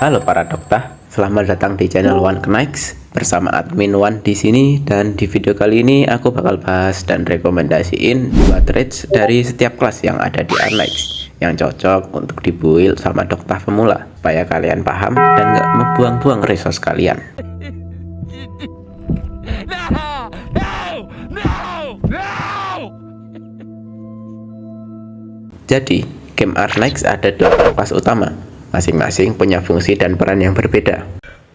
Halo para dokter, selamat datang di channel One Connects bersama admin One di sini. Dan di video kali ini aku bakal bahas dan rekomendasiin 2 trades dari setiap kelas yang ada di Arnex yang cocok untuk dibuild sama dokter pemula supaya kalian paham dan nggak membuang-buang resource kalian. Jadi, game Arnex ada 8 kelas utama. Masing-masing punya fungsi dan peran yang berbeda.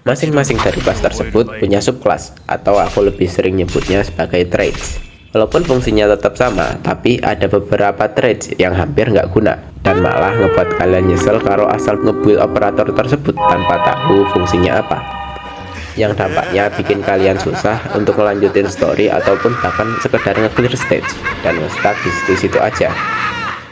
Masing-masing dari kelas tersebut punya subkelas, atau aku lebih sering nyebutnya sebagai trades. Walaupun fungsinya tetap sama, tapi ada beberapa trades yang hampir nggak guna, dan malah ngebuat kalian nyesel kalau asal nge-build operator tersebut tanpa tahu fungsinya apa. Yang dampaknya bikin kalian susah untuk melanjutin story ataupun bahkan sekedar nge-clear stage dan nge-stuck di situ-situ aja.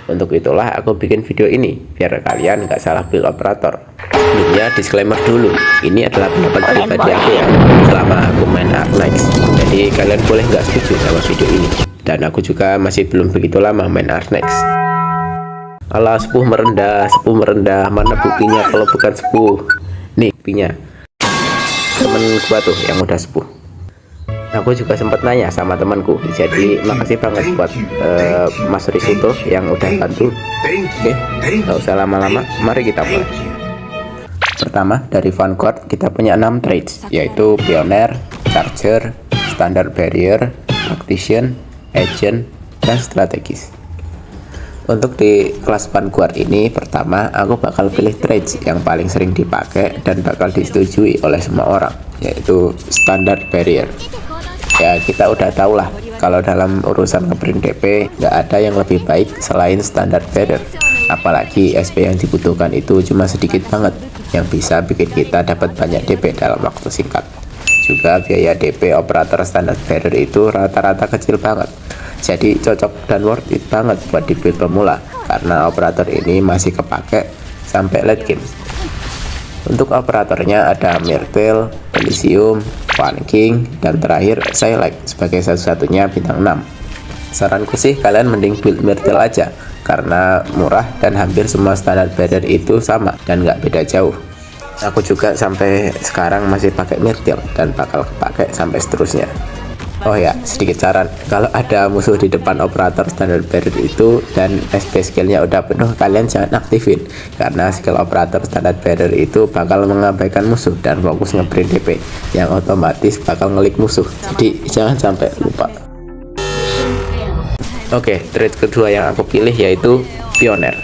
Untuk itulah aku bikin video ini, biar kalian nggak salah build operator. Sebelumnya disclaimer dulu, ini adalah pendapat pribadi aku ya, selama aku main Arnex. Jadi kalian boleh nggak setuju sama video ini. Dan aku juga masih belum begitu lama main Arnex. Alah, sepuh merendah, mana buktinya kalau bukan sepuh? Nih buktinya, temen gua tuh yang udah sepuh. Aku juga sempat nanya sama temanku, jadi makasih banget buat Mas Risuto yang udah bantu. Oke, nggak usah lama-lama, mari kita mulai. Pertama, dari Vanguard kita punya 6 trades, yaitu Pioneer, Charger, Standard Barrier, Tactician, Agent, dan Strategis. Untuk di kelas Vanguard ini, pertama aku bakal pilih trades yang paling sering dipakai dan bakal disetujui oleh semua orang, yaitu Standard Barrier. Ya, kita udah tahu lah kalau dalam urusan ngeprint DP nggak ada yang lebih baik selain Standard Barrier. Apalagi SP yang dibutuhkan itu cuma sedikit banget, yang bisa bikin kita dapat banyak DP dalam waktu singkat. Juga biaya DP operator Standard Barrier itu rata-rata kecil banget, jadi cocok dan worth it banget buat di build pemula, karena operator ini masih kepake sampai late game. Untuk operatornya ada Myrtle, Elysium, One King, dan terakhir Sylex sebagai satu-satunya bintang 6. Saranku sih kalian mending build Myrtle aja, karena murah dan hampir semua Standard Barrier itu sama dan nggak beda jauh. Aku juga sampai sekarang masih pakai Myrtle dan bakal kepake sampai seterusnya. Oh ya, sedikit saran, kalau ada musuh di depan operator Standard Barrier itu dan SP skillnya udah penuh, kalian jangan aktifin, karena skill operator Standard Barrier itu bakal mengabaikan musuh dan fokus ngeprint DP, yang otomatis bakal ngelik musuh, jadi jangan sampai lupa. Oke, trade kedua yang aku pilih yaitu Pioneer.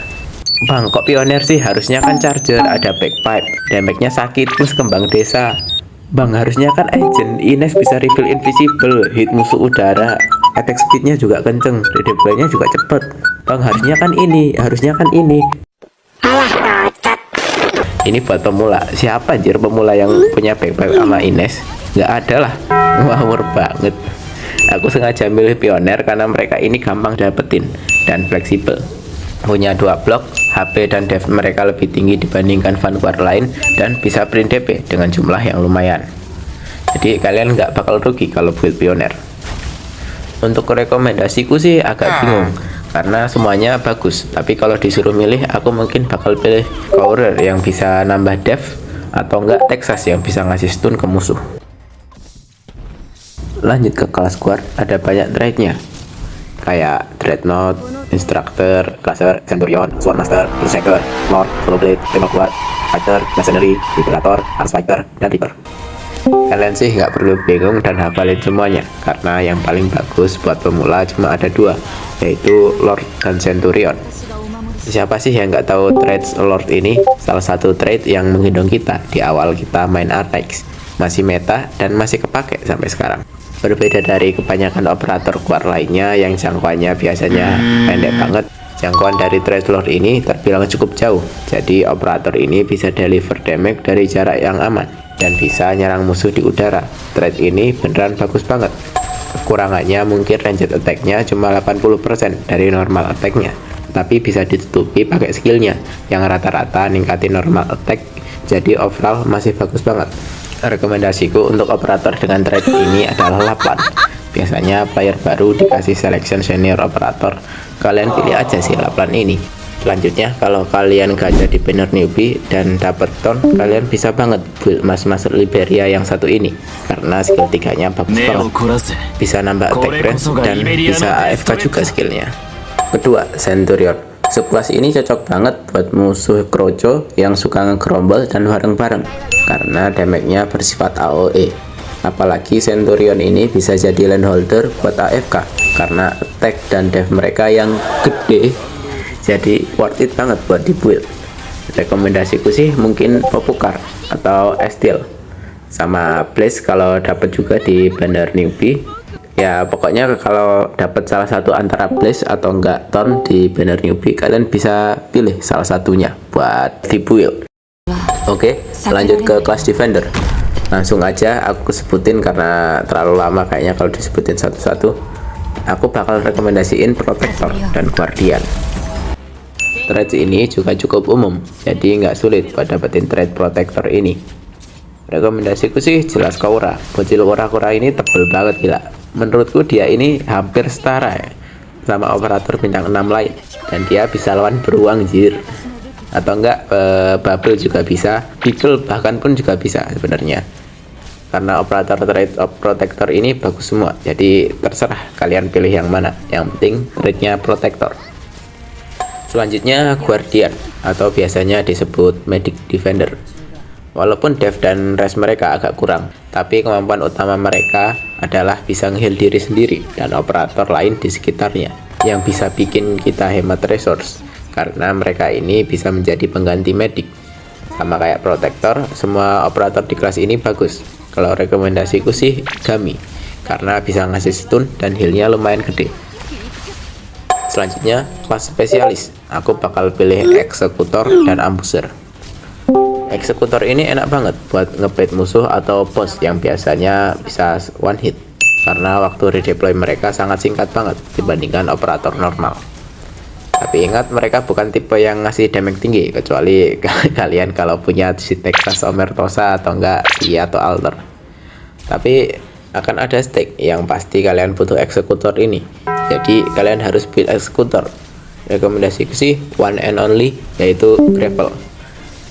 Bang, kok Pioneer sih? Harusnya kan Charger, ada backpipe, damage-nya sakit, plus kembang desa. Bang, harusnya kan Agent, Ines bisa reveal invisible, hit musuh udara, attack speednya juga kenceng, redeploy-nya juga cepet. Bang, harusnya kan ini. Ini buat pemula. Siapa anjir pemula yang punya backpipe sama Ines? Nggak ada lah. Ngawur banget. Aku sengaja milih Pioneer karena mereka ini gampang dapetin dan fleksibel. Punya 2 blok, HP dan dev mereka lebih tinggi dibandingkan Vanguard lain, dan bisa print DP dengan jumlah yang lumayan. Jadi kalian nggak bakal rugi kalau build Pioneer. Untuk rekomendasiku sih agak bingung, karena semuanya bagus, tapi kalau disuruh milih aku mungkin bakal pilih Courier yang bisa nambah dev, atau enggak Texas yang bisa ngasih stun ke musuh. Lanjut ke kelas guard, ada banyak trade-nya kayak Dreadnought, Instructor, Clasher, Centurion, Swordmaster, Berserker, Lord, Slowblade, Demogod, Fighter, Mercenary, Liberator, Archfighter, dan Reaper. Kalian sih nggak perlu bingung dan hafalin semuanya, karena yang paling bagus buat pemula cuma ada 2, yaitu Lord dan Centurion. Siapa sih yang nggak tahu trade Lord ini? Salah satu trade yang menggendong kita di awal kita main Arnex, masih meta dan masih kepake sampai sekarang. Berbeda dari kebanyakan operator guard lainnya yang jangkauannya biasanya pendek banget, jangkauan dari trade Lord ini terbilang cukup jauh. Jadi operator ini bisa deliver damage dari jarak yang aman dan bisa nyerang musuh di udara. Trade ini beneran bagus banget. Kekurangannya mungkin ranged attack-nya cuma 80% dari normal attack-nya, tapi bisa ditutupi pakai skillnya yang rata-rata ningkatin normal attack. Jadi overall masih bagus banget. Rekomendasiku untuk operator dengan trade ini adalah Laplan. Biasanya player baru dikasih selection senior operator, kalian pilih aja sih Laplan ini. Selanjutnya, kalau kalian gak jadi banner newbie dan dapet ton, kalian bisa banget build mas-mas Liberia yang satu ini, karena skill 3-nya bagus banget. Bisa nambah attack range dan bisa AFK juga skillnya. Kedua, Centurion. Subclass ini cocok banget buat musuh Kroco yang suka ngegrombol dan bareng-bareng, karena damage-nya bersifat AOE. Apalagi Centurion ini bisa jadi landholder buat AFK, karena attack dan dev mereka yang gede, jadi worth it banget buat dibuild. Rekomendasiku sih mungkin Popukar atau Estil sama Blaze kalau dapat juga di banner newbie. Ya pokoknya kalau dapat salah satu antara Blaze atau enggak Ton di banner newbie, kalian bisa pilih salah satunya buat dibuild. Oke, lanjut ke kelas Defender. Langsung aja aku sebutin karena terlalu lama kayaknya kalau disebutin satu-satu. Aku bakal rekomendasiin Protector dan Guardian. Trade ini juga cukup umum, jadi nggak sulit buat dapetin trade Protector ini. Rekomendasiku sih jelas Kaura. Bocil kura-kura ini tebel banget gila. Menurutku dia ini hampir setara ya sama operator bintang 6 lain, dan dia bisa lawan beruang jir, atau enggak Bubble juga bisa, Beagle bahkan pun juga bisa sebenarnya. Karena operator trade Protector ini bagus semua, jadi terserah kalian pilih yang mana. Yang penting trade-nya Protector. Selanjutnya Guardian, atau biasanya disebut Medic Defender. Walaupun dev dan res mereka agak kurang, tapi kemampuan utama mereka adalah bisa nge-heal diri sendiri dan operator lain di sekitarnya, yang bisa bikin kita hemat resource, karena mereka ini bisa menjadi pengganti medic. Sama kayak Protector, semua operator di kelas ini bagus. Kalau rekomendasiku sih Gami, karena bisa ngasih stun dan healnya lumayan gede. Selanjutnya kelas spesialis, aku bakal pilih eksekutor dan ambusher. Eksekutor ini enak banget buat ngebait musuh atau boss yang biasanya bisa one hit, karena waktu redeploy mereka sangat singkat banget dibandingkan operator normal. Tapi ingat, mereka bukan tipe yang ngasih damage tinggi, kecuali kalian kalau punya si Texas Omertosa atau enggak si atau Alter. Tapi akan ada stake yang pasti kalian butuh eksekutor ini, jadi kalian harus build eksekutor. Rekomendasiku sih one and only, yaitu Gravel.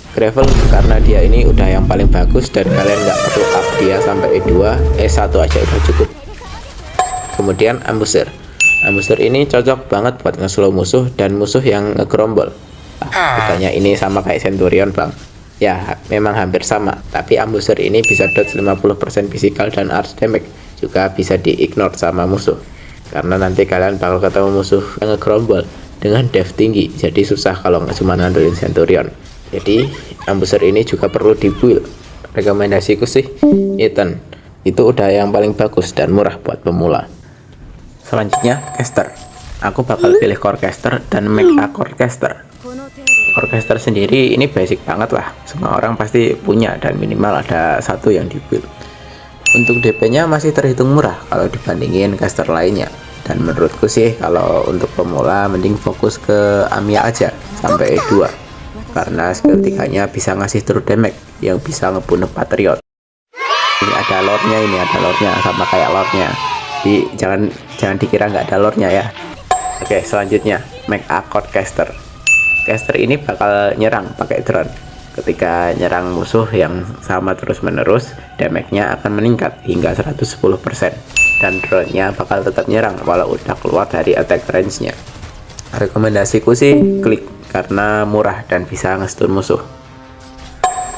Gravel karena dia ini udah yang paling bagus dan kalian nggak perlu up dia sampai E2, E1 aja udah cukup. Kemudian Ambusher. Ambusher ini cocok banget buat nge-slow musuh dan musuh yang ngegrombol. Bukannya ini sama kayak Centurion bang. Ya memang hampir sama, tapi Ambusher ini bisa dodge 50% physical dan arch damage, juga bisa di-ignore sama musuh, karena nanti kalian bakal ketemu musuh yang ngegrombol dengan dev tinggi, jadi susah kalau nggak cuma ngandelin Centurion. Jadi Ambusher ini juga perlu dibuild. Rekomendasiku sih Ethan, itu udah yang paling bagus dan murah buat pemula. Selanjutnya Caster, aku bakal pilih Core Caster dan Make a Core Caster. Core Caster sendiri ini basic banget lah, semua orang pasti punya dan minimal ada satu yang dibuild. Untuk DP nya masih terhitung murah kalau dibandingin caster lainnya, dan menurutku sih kalau untuk pemula mending fokus ke Amiya aja sampai E2, karena skill 3 nya bisa ngasih true damage yang bisa ngebunuh Patriot. Ini ada lore-nya sama kayak lore-nya, jadi jangan dikira nggak ada lore-nya ya. Oke, selanjutnya Make a Core Caster. Caster ini bakal nyerang pakai drone. Ketika nyerang musuh yang sama terus-menerus, damage-nya akan meningkat hingga 110%, dan drone-nya bakal tetap nyerang walau udah keluar dari attack range-nya. Rekomendasiku sih klik, karena murah dan bisa nge-stun musuh.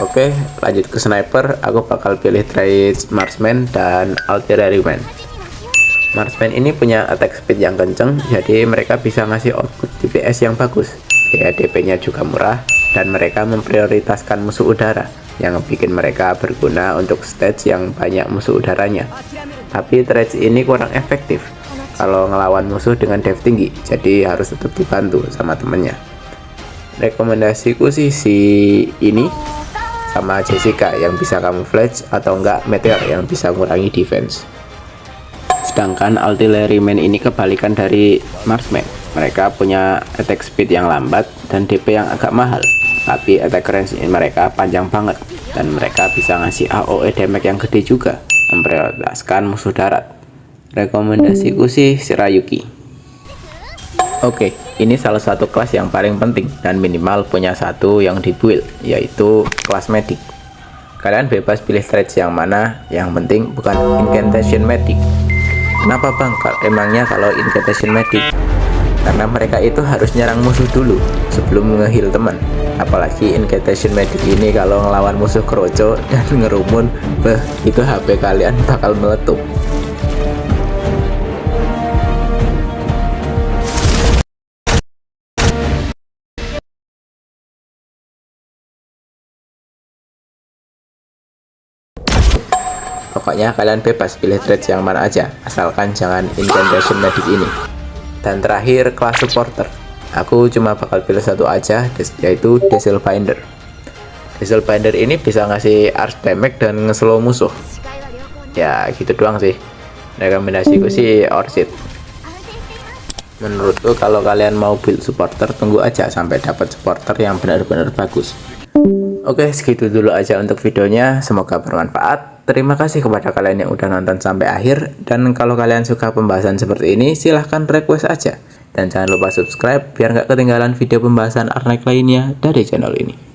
Oke, lanjut ke sniper, aku bakal pilih trade Marksman dan Artilleryman. Marksman ini punya attack speed yang kenceng, jadi mereka bisa ngasih output DPS yang bagus. DP-nya juga murah, dan mereka memprioritaskan musuh udara, yang bikin mereka berguna untuk stage yang banyak musuh udaranya. Tapi trade ini kurang efektif kalau ngelawan musuh dengan dev tinggi, jadi harus tetap dibantu sama temennya. Rekomendasiku sih si ini sama Jessica yang bisa camouflage, atau enggak Meteor yang bisa ngurangi defense. Sedangkan Artilleryman ini kebalikan dari Marksman. Mereka punya attack speed yang lambat dan DP yang agak mahal, tapi attack range mereka panjang banget, dan mereka bisa ngasih AOE damage yang gede juga, memprioritaskan musuh darat. Rekomendasiku sih Shirayuki. Oke, ini salah satu kelas yang paling penting dan minimal punya satu yang di-build, yaitu kelas medik. Kalian bebas pilih traits yang mana, yang penting bukan incantation medik. Kenapa bang? Emangnya kalau incantation medik? Karena mereka itu harus nyerang musuh dulu sebelum nge-heal teman. Apalagi incantation medik ini kalau ngelawan musuh kroco dan ngerumun, itu HP kalian bakal meletup. Pokoknya kalian bebas pilih traits yang mana aja, asalkan jangan incantation medik ini. Dan terakhir, kelas supporter. Aku cuma bakal pilih satu aja, yaitu Dazzle Binder. Dazzle Binder ini bisa ngasih arch damage dan nge-slow musuh. Ya gitu doang sih. Rekomendasiku sih Orchid. Menurutku kalau kalian mau build supporter, tunggu aja sampai dapat supporter yang benar-benar bagus. Oke, segitu dulu aja untuk videonya. Semoga bermanfaat. Terima kasih kepada kalian yang udah nonton sampai akhir. Dan kalau kalian suka pembahasan seperti ini, silahkan request aja. Dan jangan lupa subscribe biar nggak ketinggalan video pembahasan Arknight lainnya dari channel ini.